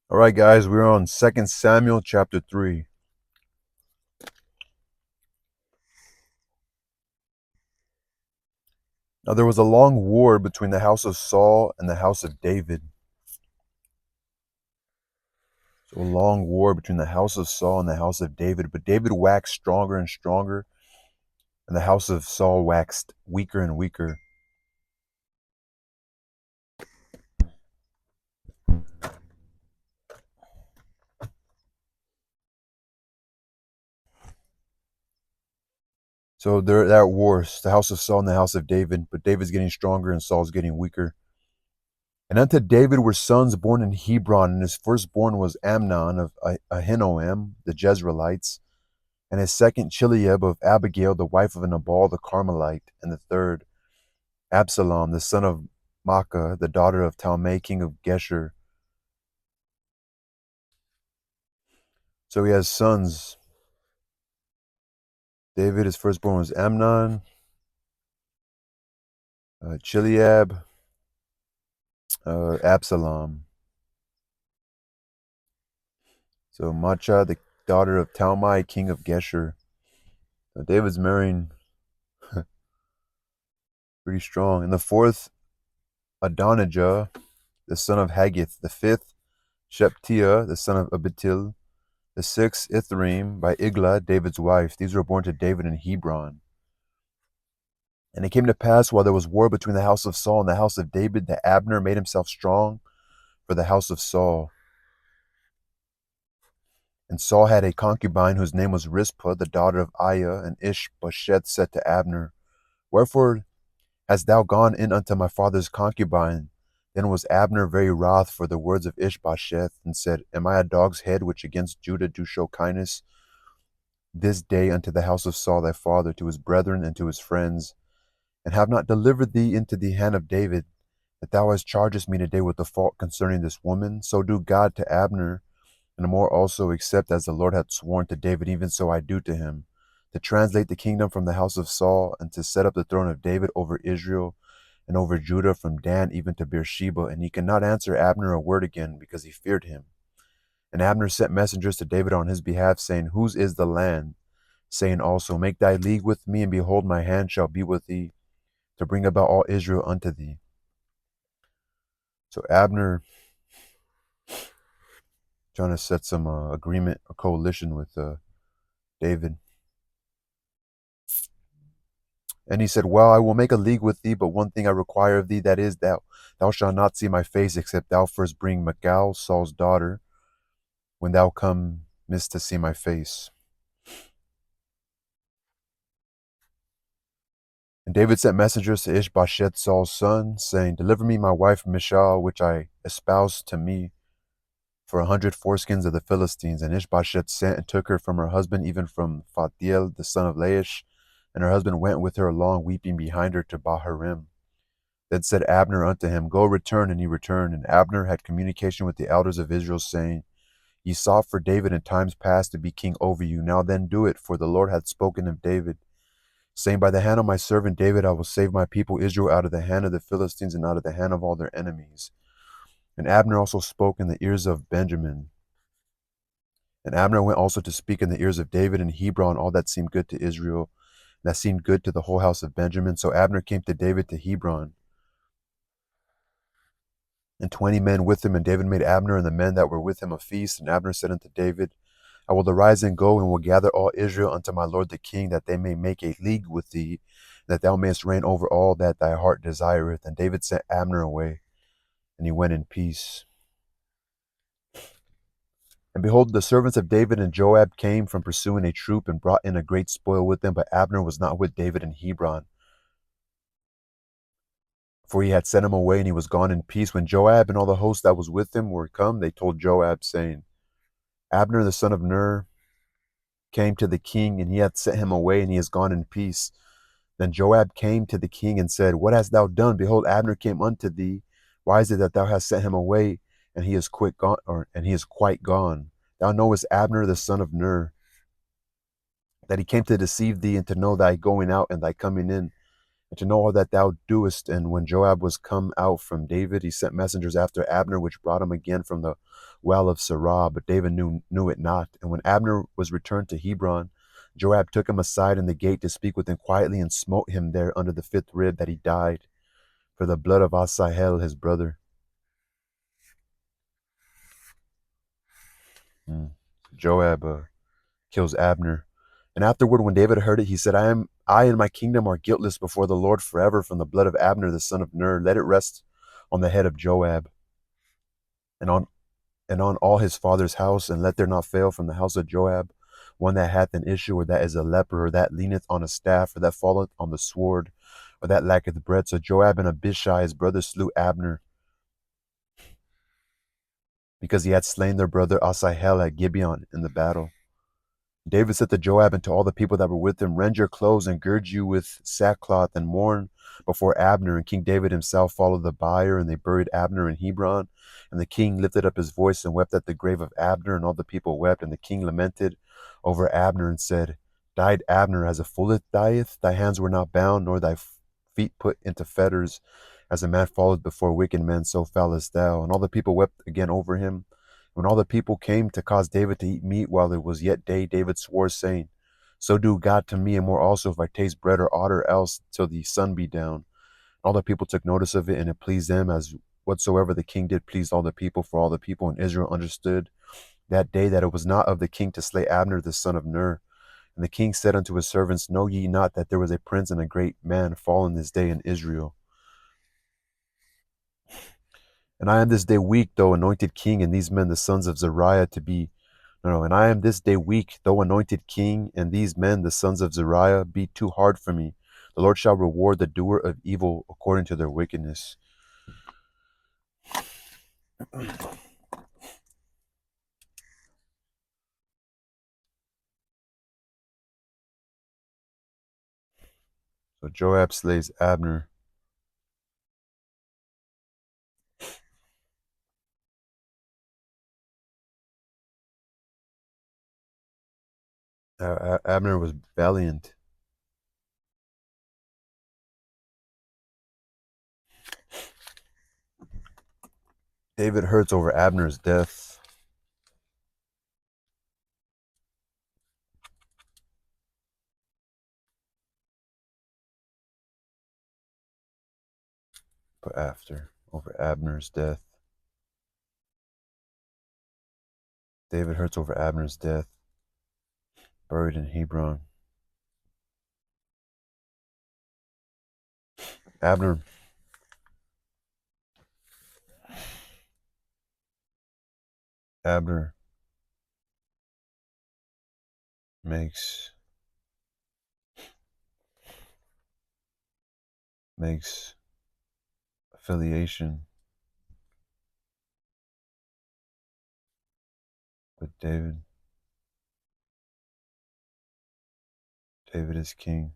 All right, guys, we're on 2 Samuel chapter 3. Now, there was a long war between the house of Saul and the house of David. So, a long war between the house of Saul and the house of David. But David waxed stronger and stronger, and the house of Saul waxed weaker and weaker. So, they're at war, the house of Saul and the house of David. But David's getting stronger and Saul's getting weaker. And unto David were sons born in Hebron, and his firstborn was Amnon of Ahinoam, the Jezreelites, and his second Chileab of Abigail, the wife of Nabal the Carmelite, and the third Absalom, the son of Maacah, the daughter of Talmai, king of Geshur. So he has sons. David, his firstborn was Amnon, Chileab, Absalom. So Maacah, the daughter of Talmai, king of Geshur. So David's marrying pretty strong. And the fourth, Adonijah, the son of Haggith. The fifth, Sheptiah, the son of Abitil. The sixth, Ithream, by Iglah, David's wife. These were born to David in Hebron. And it came to pass, while there was war between the house of Saul and the house of David, that Abner made himself strong for the house of Saul. And Saul had a concubine whose name was Rizpah, the daughter of Aiah, and Ishbosheth said to Abner, Wherefore hast thou gone in unto my father's concubine? Then was Abner very wroth for the words of Ishbosheth, and said, Am I a dog's head which against Judah do show kindness this day unto the house of Saul thy father, to his brethren and to his friends, and have not delivered thee into the hand of David, that thou hast charged me today with the fault concerning this woman? So do God to Abner, and more also, except as the Lord hath sworn to David, even so I do to him, to translate the kingdom from the house of Saul, and to set up the throne of David over Israel and over Judah from Dan even to Beersheba. And he could not answer Abner a word again, because he feared him. And Abner sent messengers to David on his behalf, saying, Whose is the land? Saying also, Make thy league with me, and behold, my hand shall be with thee, to bring about all Israel unto thee. So Abner trying to set some agreement, a coalition with David. And he said, Well, I will make a league with thee, but one thing I require of thee, that is, thou shalt not see my face, except thou first bring Michal, Saul's daughter, when thou comest to see my face. And David sent messengers to Ishbosheth, Saul's son, saying, Deliver me my wife Michal, which I espoused to me, for 100 foreskins of the Philistines. And Ishbosheth sent and took her from her husband, even from Phathiel, the son of Laish. And her husband went with her along, weeping behind her to Bahurim. Then said Abner unto him, Go, return. And he returned. And Abner had communication with the elders of Israel, saying, Ye sought for David in times past to be king over you. Now then do it, for the Lord hath spoken of David, saying, By the hand of my servant David I will save my people Israel out of the hand of the Philistines and out of the hand of all their enemies. And Abner also spoke in the ears of Benjamin. And Abner went also to speak in the ears of David in Hebron all that seemed good to Israel, and that seemed good to the whole house of Benjamin. So Abner came to David to Hebron, and 20 men with him. And David made Abner and the men that were with him a feast. And Abner said unto David, I will arise and go, and will gather all Israel unto my lord the king, that they may make a league with thee, that thou mayest reign over all that thy heart desireth. And David sent Abner away, and he went in peace. And behold, the servants of David and Joab came from pursuing a troop, and brought in a great spoil with them. But Abner was not with David in Hebron, for he had sent him away, and he was gone in peace. When Joab and all the host that was with him were come, they told Joab, saying, Abner the son of Ner came to the king, and he hath sent him away, and he is gone in peace. Then Joab came to the king and said, What hast thou done? Behold, Abner came unto thee. Why is it that thou hast sent him away, and he is quite gone? Thou knowest Abner the son of Ner, that he came to deceive thee, and to know thy going out and thy coming in, and to know all that thou doest. And when Joab was come out from David, he sent messengers after Abner, which brought him again from the well of Sarah. But David knew it not. And when Abner was returned to Hebron, Joab took him aside in the gate to speak with him quietly, and smote him there under the fifth rib, that he died, for the blood of Asahel his brother. Joab kills Abner. And afterward, when David heard it, he said, I and my kingdom are guiltless before the Lord forever from the blood of Abner the son of Ner. Let it rest on the head of Joab, and on all his father's house, and let there not fail from the house of Joab one that hath an issue, or that is a leper, or that leaneth on a staff, or that falleth on the sword, or that lacketh bread. So Joab and Abishai his brother slew Abner, because he had slain their brother Asahel at Gibeon in the battle. David said to Joab and to all the people that were with him, Rend your clothes and gird you with sackcloth and mourn before Abner. And King David himself followed the bier, and they buried Abner in Hebron. And the king lifted up his voice and wept at the grave of Abner, and all the people wept. And the king lamented over Abner and said, Died Abner as a fool dieth? Thy hands were not bound, nor thy feet put into fetters. As a man falleth before wicked men, so fellest thou. And all the people wept again over him. When all the people came to cause David to eat meat while it was yet day, David swore, saying, So do God to me, and more also, if I taste bread or aught else till the sun be down. All the people took notice of it, and it pleased them, as whatsoever the king did pleased all the people. For all the people in Israel understood that day that it was not of the king to slay Abner the son of Ner. And the king said unto his servants, Know ye not that there was a prince and a great man fallen this day in Israel? And I am this day weak, though anointed king, and these men the sons of Zeruiah to be. No, and I am this day weak, though anointed king, and these men the sons of Zeruiah be too hard for me. The Lord shall reward the doer of evil according to their wickedness. So Joab slays Abner. Abner was valiant. David hurts over Abner's death. But after, over Abner's death. David hurts over Abner's death, buried in Hebron. Abner Abner makes affiliation with David. David is king.